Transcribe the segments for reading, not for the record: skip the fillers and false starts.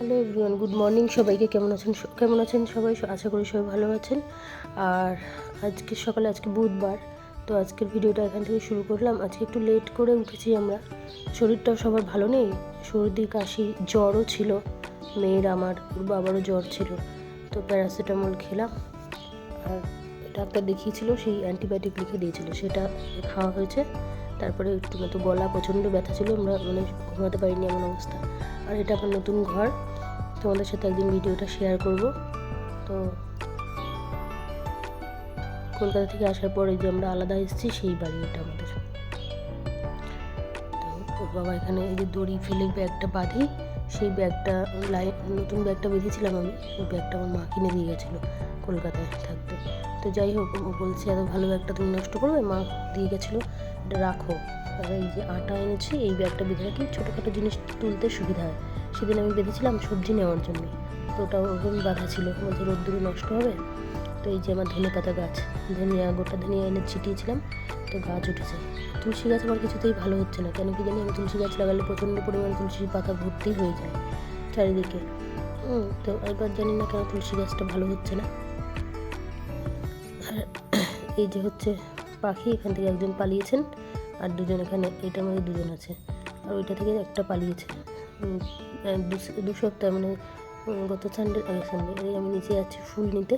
Hello everyone, good morning সবাইকে। কেমন আছেন সবাই? আশা করি সবাই ভালো আছেন। আর আজকে বুধবার, তো আজকের ভিডিওটা এখান থেকে শুরু করলাম। আজকে একটু লেট করে উঠেছি আমরা। শরীরটাও সবার ভালো নেই, সর্দি কাশি জ্বরও ছিল, মেয়ের আমার বাবারও জ্বর ছিল। তো প্যারাসিটামল খেলাম, আর ডাক্তার দেখিয়েছিল, সেই অ্যান্টিবায়োটিক লিখে দিয়েছিল, সেটা খাওয়া হয়েছে। তারপরে একটু মতো গলা প্রচণ্ড ব্যথা ছিল, আমরা ঘুমাতে পারিনি এমন অবস্থা। আর এটা আমার নতুন ঘর, তোমাদের সাথে একদিন ভিডিওটা শেয়ার করব। তো কলকাতা থেকে আসার পরে যে আমরা আলাদা এসেছি, সেই বাড়ি এটা আমাদের। তো ওর বাবা এখানে এই যে দড়ি ফেলে ব্যাগটা বাঁধি, সেই ব্যাগটা নতুন ব্যাগটা বেঁধেছিলাম আমি, ওই ব্যাগটা আমার মা কিনে দিয়ে গেছিলো কলকাতায় থাকতে। তো যাই হোক, ও বলছে এত ভালো ব্যাগটা তুমি নষ্ট করবে, মা দিয়ে গেছিলো, এটা রাখো। আর এই যে আটা এনেছি, এই ব্যাগটা বেঁধে রাখি, ছোটোখাটো জিনিস তুলতে সুবিধা হয়। সেদিন আমি বেঁধেছিলাম সবজি নেওয়ার জন্য, তো ওটাও ওরকম বাঁধা ছিল, বলছে রোদ্দুরে নষ্ট হবে। তো এই যে আমার ধনেপাতা গাছ, গোটা ধনিয়া এনে ছিটিয়েছিলাম, তো গাছ উঠেছে। তুলসী গাছ আমার কিছুতেই ভালো হচ্ছে না, কেন কি জানি। আমি তুলসী গাছ লাগালে প্রচণ্ড পরিমাণে তুলসী পাতা ভর্তি হয়ে যায় চারিদিকে। তো এবার জানি না কেন তুলসী গাছটা ভালো হচ্ছে না। আর এই যে হচ্ছে পাখি, এখান থেকে একজন পালিয়েছেন, আর দুজন এখানে, এটার মধ্যে দুজন আছে, আর ওইটা থেকে একটা পালিয়েছে। 2 সপ্তাহ মানে গত সানডে আমি নিচে যাচ্ছি ফুল নিতে।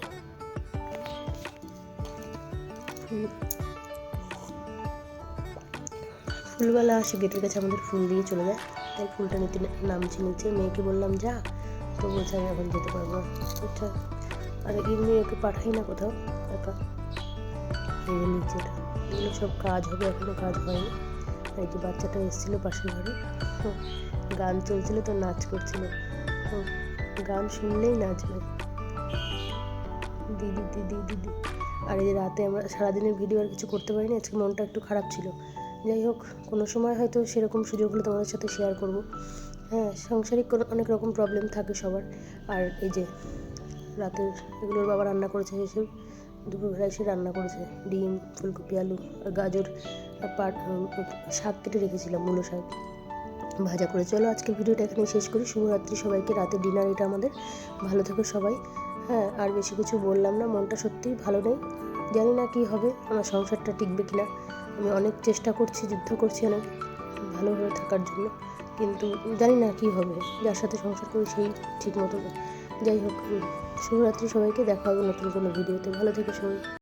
ফুলওয়ালা আসে গেটের কাছে, আমাদের ফুল দিয়ে চলে যায়, তাই ফুলটা নিতে নামছি নিচে। মেয়েকে বললাম যা, তো বলছে আমি এখন যেতে পারবো না। আচ্ছা, আর এমনি ওকে পাঠাই না কোথাও একা। এই যে নিচেটা, এগুলো সব কাজ হবে, এখনও কাজ হয়নি। এই যে বাচ্চাটা এসেছিলো পাশের ঘরে, গান চলছিল, তো নাচ করছিল, তো গান শুনলেই নাচবে, দিদি দিদি দিদি। আর এই যে রাতে আমরা সারাদিনের ভিডিও আর কিছু করতে পারিনি, আজকে মনটা একটু খারাপ ছিল। যাই হোক, কোনো সময় হয়তো সেরকম সুযোগ হলে তোমাদের সাথে শেয়ার করব। হ্যাঁ, সাংসারিক অনেক রকম প্রবলেম থাকে সবার। আর এই যে রাতের এগুলোর বাবা রান্না করেছে, এসব দুপুরবেলা এসে রান্না করেছে, ডিম, ফুলকপি, আলু আর গাজর, আর শাক কেটে রেখেছিলাম, মূলো শাক ভাজা করে। চলো আজকের ভিডিওটা এখানেই শেষ করি। শুভরাত্রি সবাইকে, রাতে ডিনার এটা আমাদের। ভালো থেকো সবাই। হ্যাঁ, আর বেশি কিছু বললাম না, মনটা সত্যিই ভালো নেই। জানি না কি হবে, আমার সংসারটা টিকবে কিনা। আমি অনেক চেষ্টা করছি, যুদ্ধ করছি অনেক ভালোভাবে থাকার জন্য, কিন্তু জানি না কি হবে। যার সাথে সংসার করি সেই ঠিক মতো। যাই হোক, শুভরাত্রি সবাইকে, দেখা হবে নতুন কোনো ভিডিওতে। ভালো থেকো সবাই।